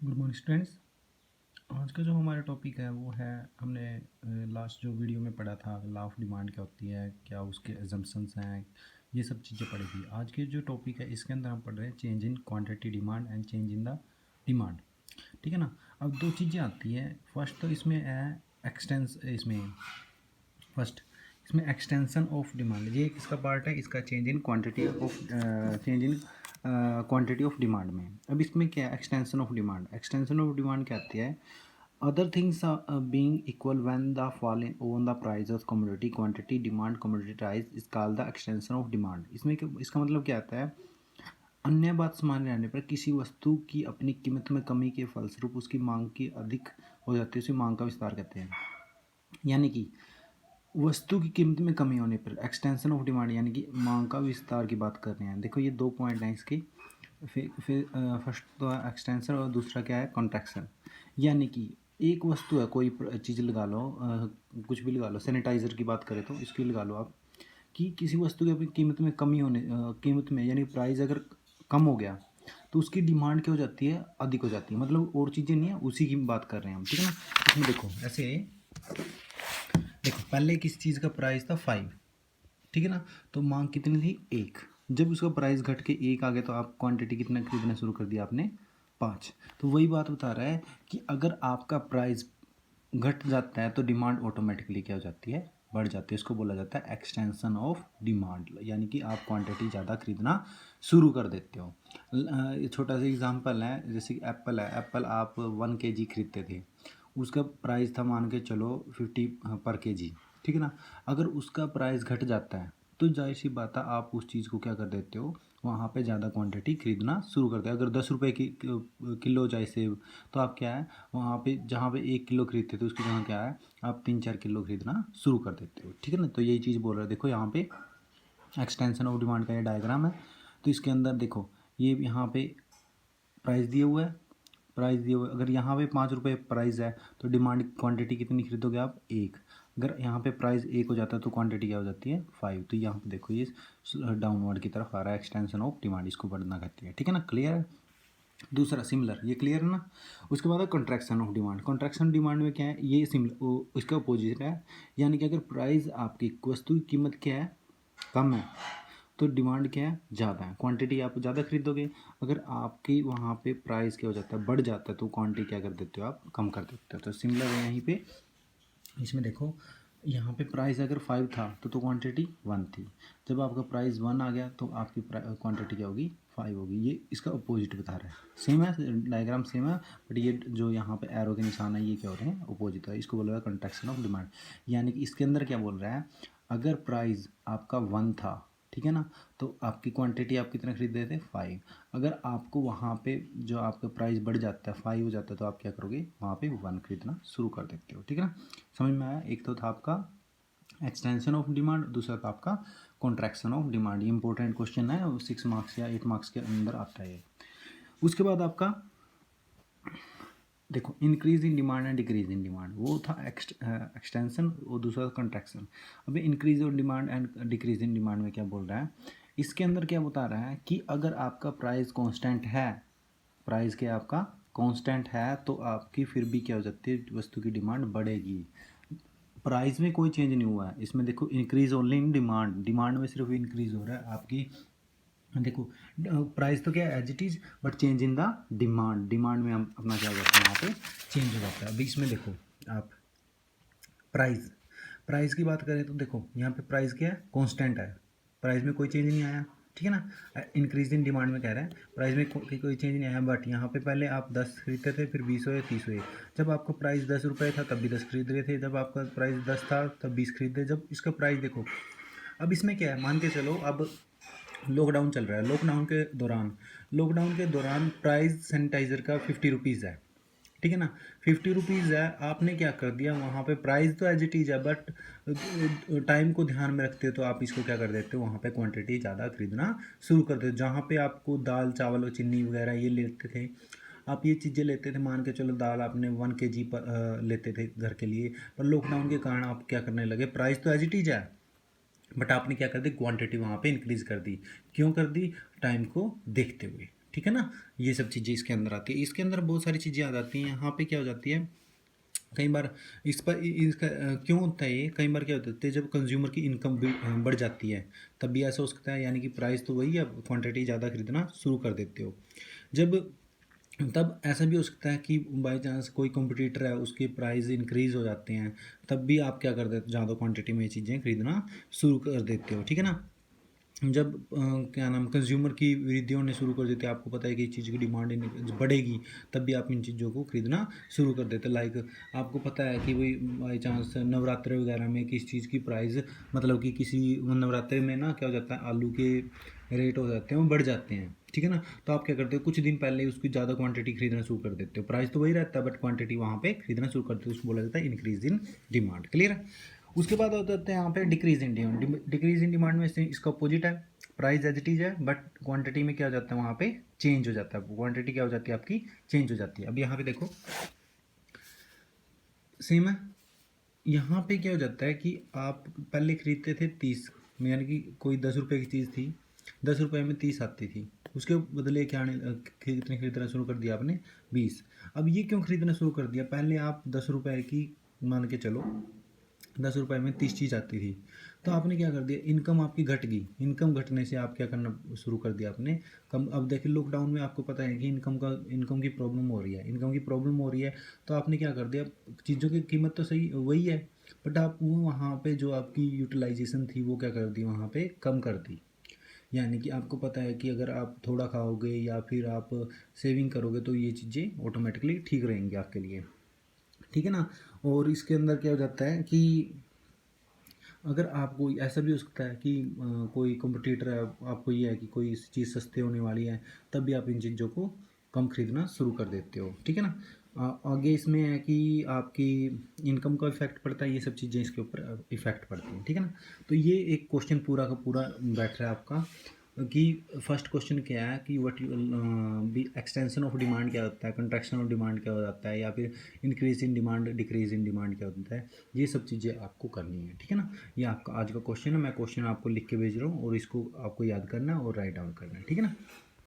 Good morning students. आज का जो हमारा टॉपिक है वो है, हमने लास्ट जो वीडियो में पढ़ा था लॉ ऑफ डिमांड क्या होती है, क्या उसके एजम्पशंस हैं, ये सब चीज़ें पढ़ी थी। आज के जो टॉपिक है इसके अंदर हम पढ़ रहे हैं change in quantity demand and change in the demand. ठीक है ना। अब दो चीज़ें आती हैं। फर्स्ट तो इसमें है फर्स्ट इसमें एक्सटेंशन ऑफ डिमांड, ये किसका पार्ट है, इसका change in quantity of demand में। अब इसमें क्या है, एक्सटेंशन ऑफ डिमांड क्या आती है, other things being equal when the fall in on the price of commodity quantity demand commodity price is called the extension of demand। इसमें इसका मतलब क्या आता है, अन्य बात समान रहने पर किसी वस्तु की अपनी कीमत में कमी के फलस्वरूप उसकी मांग की अधिक हो जाती है, उसे मांग का विस्तार कहते हैं। यानी कि वस्तु की कीमत में कमी होने पर एक्सटेंशन ऑफ डिमांड यानी कि मांग का विस्तार की बात कर रहे हैं। देखो ये दो पॉइंट हैं इसके। फिर फर्स्ट तो है एक्सटेंशन और दूसरा क्या है, कॉन्ट्रैक्शन। यानी कि एक वस्तु है, कोई चीज़ लगा लो, कुछ भी लगा लो, सैनिटाइज़र की बात करें तो इसकी लगा लो आप, कि किसी वस्तु की अपनी कीमत में कमी होने कीमत में यानी प्राइस अगर कम हो गया तो उसकी डिमांड क्या हो जाती है, अधिक हो जाती है। मतलब और चीज़ें नहीं है, उसी की बात कर रहे हैं हम। ठीक है ना। इसमें देखो ऐसे, देखो पहले किस चीज़ का प्राइस था 5, ठीक है ना, तो मांग कितनी थी 1। जब उसका प्राइस घट के 1 आ गया तो आप क्वांटिटी कितना खरीदना शुरू कर दिया आपने, 5। तो वही बात बता रहा है कि अगर आपका प्राइस घट जाता है तो डिमांड ऑटोमेटिकली क्या हो जाती है, बढ़ जाती है। इसको बोला जाता है एक्सटेंशन ऑफ डिमांड, यानी कि आप क्वांटिटी ज़्यादा खरीदना शुरू कर देते हो। छोटा सा एग्जांपल है, जैसे कि एप्पल है, एप्पल आप 1 kg खरीदते थे, उसका प्राइस था मान के चलो 50 पर kg। ठीक है ना। अगर उसका प्राइस घट जाता है तो जाहिर सी बात है आप उस चीज़ को क्या कर देते हो, वहाँ पे ज़्यादा क्वांटिटी खरीदना शुरू करते हैं। अगर 10 रुपये की किलो जाए सेब, तो आप क्या है, वहाँ पे जहाँ पे 1 किलो खरीदते थे उसकी जगह क्या है, आप 3-4 किलो खरीदना शुरू कर देते हो। ठीक है ना। तो यही चीज़ बोल रहे हैं। देखो यहाँ पे एक्सटेंशन ऑफ डिमांड का ये डायग्राम है। तो इसके अंदर देखो ये यहाँ पे प्राइस दिए हुए है, अगर यहाँ पे 5 रुपये प्राइस है तो डिमांड क्वांटिटी कितनी खरीदोगे आप, 1। अगर यहाँ पे प्राइस 1 हो जाता है तो क्वांटिटी क्या हो जाती है, 5। तो यहाँ पे देखो ये डाउनवर्ड की तरफ आ रहा है, एक्सटेंशन ऑफ डिमांड इसको बढ़ना कहती है। ठीक है ना, क्लियर है। दूसरा सिमिलर, ये क्लियर है ना। उसके बाद है contraction of demand. Contraction demand में क्या है, ये सिमिलर इसका अपोजिट है। यानी कि अगर प्राइस आपकी वस्तु की कीमत क्या है, कम है, तो डिमांड क्या है, ज़्यादा है, क्वांटिटी आप ज़्यादा खरीदोगे। अगर आपकी वहाँ पे प्राइस क्या हो जाता है, बढ़ जाता है, तो क्वांटिटी क्या कर देते हो आप, कम कर देते हो। तो सिमिलर है यहीं पे। इसमें देखो यहाँ पे प्राइस अगर 5 था तो क्वांटिटी 1 थी। जब आपका प्राइस 1 आ गया तो आपकी क्वांटिटी क्या होगी, 5 होगी। ये इसका अपोजिट बता रहा है। सेम है, डायग्राम सेम है, बट ये जो यहाँ पे एरो के निशान है ये क्या हो रहे हैं, अपोजिट है। इसको बोला कंट्रैक्शन ऑफ डिमांड। यानी कि इसके अंदर क्या बोल रहा है, अगर प्राइस आपका 1 था, ठीक है ना, तो आपकी क्वांटिटी आप कितना खरीद रहे थे, 5। अगर आपको वहाँ पे जो आपका प्राइस बढ़ जाता है, 5 हो जाता है, तो आप क्या करोगे, वहाँ पे 1 खरीदना शुरू कर देते हो। ठीक है ना। समझ में आया। एक तो था आपका एक्सटेंशन ऑफ डिमांड, दूसरा था आपका कॉन्ट्रैक्शन ऑफ डिमांड। ये इंपॉर्टेंट क्वेश्चन है, 6 मार्क्स या 8 मार्क्स के अंदर आता है। उसके बाद आपका देखो increase in demand and decrease in demand, वो था एक्सटेंशन और दूसरा कंट्रैक्शन। अभी increase in demand and decrease in demand में क्या बोल रहा है, इसके अंदर क्या बता रहा है कि अगर आपका प्राइस कांस्टेंट है, प्राइस क्या आपका कांस्टेंट है, तो आपकी फिर भी क्या हो जाती है, वस्तु की डिमांड बढ़ेगी। प्राइस में कोई चेंज नहीं हुआ है। इसमें देखो increase only in demand, demand में सिर्फ इंक्रीज हो रहा है आपकी। देखो प्राइस तो क्या है as it is, but change in the demand, demand में हम अपना क्या हो जाता है, यहाँ पे चेंज हो जाता है। अभी इसमें देखो आप प्राइस, प्राइस की बात करें तो देखो यहाँ पे प्राइस क्या है, कांस्टेंट है, प्राइस में कोई चेंज नहीं आया। ठीक है ना। इंक्रीज इन डिमांड में कह रहा है प्राइस में कोई चेंज नहीं आया, बट यहाँ पे पहले आप 10 खरीदते थे, फिर 20 हुए, 30 हुए। जब आपका प्राइस 10 रुपये था तब भी 10 खरीद रहे थे, जब आपका प्राइस 10 था तब 20 खरीदे। जब इसका प्राइस देखो, अब इसमें क्या है, मान के चलो अब लॉकडाउन चल रहा है, लॉकडाउन के दौरान प्राइस सैनिटाइज़र का 50 रुपीज़ है। ठीक है ना, 50 रुपीज़ है। आपने क्या कर दिया, वहाँ पे प्राइस तो एज इट इज़ है, बट टाइम को ध्यान में रखते हो तो आप इसको क्या कर देते हो, वहाँ पे क्वांटिटी ज़्यादा खरीदना शुरू कर देते हो। जहाँ पे आपको दाल चावल और चीनी वगैरह ये लेते थे, आप ये चीज़ें लेते थे, मान के चलो दाल आपने 1 kg पर लेते थे घर के लिए, पर लॉकडाउन के कारण आप क्या करने लगे, प्राइस तो एज इट इज़ है, बट आपने क्या कर दी, क्वांटिटी वहाँ पे इंक्रीज़ कर दी। क्यों कर दी, टाइम को देखते हुए। ठीक है ना। ये सब चीज़ें इसके अंदर आती है। इसके अंदर बहुत सारी चीज़ें आ जाती हैं। यहाँ पे क्या हो जाती है, कई बार इस पर इसका क्यों होता है ये, कई बार क्या होता है जब कंज्यूमर की इनकम भी बढ़ जाती है तब भी ऐसा हो सकता है, यानी कि प्राइस तो वही है, क्वांटिटी ज़्यादा खरीदना शुरू कर देते हो। जब तब ऐसा भी हो सकता है कि बाई चांस कोई कंपटीटर है उसके प्राइस इंक्रीज़ हो जाते हैं, तब भी आप क्या कर देते हो, ज़्यादा क्वांटिटी में ये चीज़ें खरीदना शुरू कर देते हो। ठीक है ना। जब क्या नाम कंज्यूमर की वृद्धि होने शुरू कर देते हैं, आपको पता है कि इस चीज़ की डिमांड बढ़ेगी, तब भी आप इन चीज़ों को खरीदना शुरू कर देते हैं। लाइक आपको पता है कि भाई बाई चांस नवरात्रे वगैरह में किस चीज़ की प्राइस, मतलब कि किसी नवरात्रे में ना क्या हो जाता है, आलू के रेट हो जाते हैं वो बढ़ जाते हैं। ठीक है ना। तो आप क्या करते हो, कुछ दिन पहले उसकी ज़्यादा क्वांटिटी खरीदना शुरू कर देते हो। प्राइस तो वही रहता है बट क्वांटिटी वहाँ पे खरीदना शुरू करते हो, उसको बोला जाता है इंक्रीज इन डिमांड। क्लियर है। उसके बाद होता है यहाँ पे decrease in demand. Decrease in demand में से इसका अपोजिट है, प्राइस एज इट इज है बट क्वांटिटी में क्या हो जाता है, वहाँ पे चेंज हो जाता है, क्वांटिटी क्या हो जाती है आपकी, चेंज हो जाती है। अब यहाँ पे देखो सेम है। यहाँ पे क्या हो जाता है कि आप पहले खरीदते थे 30, यानी कि कोई 10 रुपये की चीज़ थी, 10 रुपये में 30 आती थी, उसके बदले क्या कितने खरीदना शुरू कर दिया आपने, 20। अब ये क्यों खरीदना शुरू कर दिया, पहले आप 10 रुपये की मान के चलो 10 रुपये में 30 चीज़ आती थी, तो आपने क्या कर दिया, इनकम आपकी घट गई। इनकम घटने से आप क्या करना शुरू कर दिया आपने, कम। अब देखिए लॉकडाउन में आपको पता है कि इनकम की प्रॉब्लम हो रही है, इनकम की प्रॉब्लम हो रही है, तो आपने क्या कर दिया, चीज़ों की कीमत तो सही वही है बट आप वो वहाँ पे जो आपकी यूटिलाइजेशन थी वो क्या कर दी, वहाँ पे कम कर दी। यानी कि आपको पता है कि अगर आप थोड़ा खाओगे या फिर आप सेविंग करोगे तो ये चीज़ें ऑटोमेटिकली ठीक रहेंगी आपके लिए। ठीक है ना। और इसके अंदर क्या हो जाता है कि अगर आपको ऐसा भी हो सकता है कि कोई कंपटीटर है, आपको ये है कि कोई चीज़ सस्ती होने वाली है, तब भी आप इन चीज़ों को कम खरीदना शुरू कर देते हो। ठीक है ना। आगे इसमें है कि आपकी इनकम का इफेक्ट पड़ता है, ये सब चीज़ें इसके ऊपर इफेक्ट पड़ती हैं। ठीक है ना। तो ये एक क्वेश्चन पूरा का पूरा बैठ रहा है आपका कि फर्स्ट क्वेश्चन क्या है कि व्हाट भी एक्सटेंशन ऑफ डिमांड क्या होता है, कंट्रैक्शन ऑफ डिमांड क्या हो जाता है, या फिर increase in demand decrease in demand क्या होता है। ये सब चीज़ें आपको करनी है। ठीक है ना। ये आपका आज का क्वेश्चन है, मैं क्वेश्चन आपको लिख के भेज रहा हूँ और इसको आपको याद करना है और राइट डाउन करना है। ठीक है ना।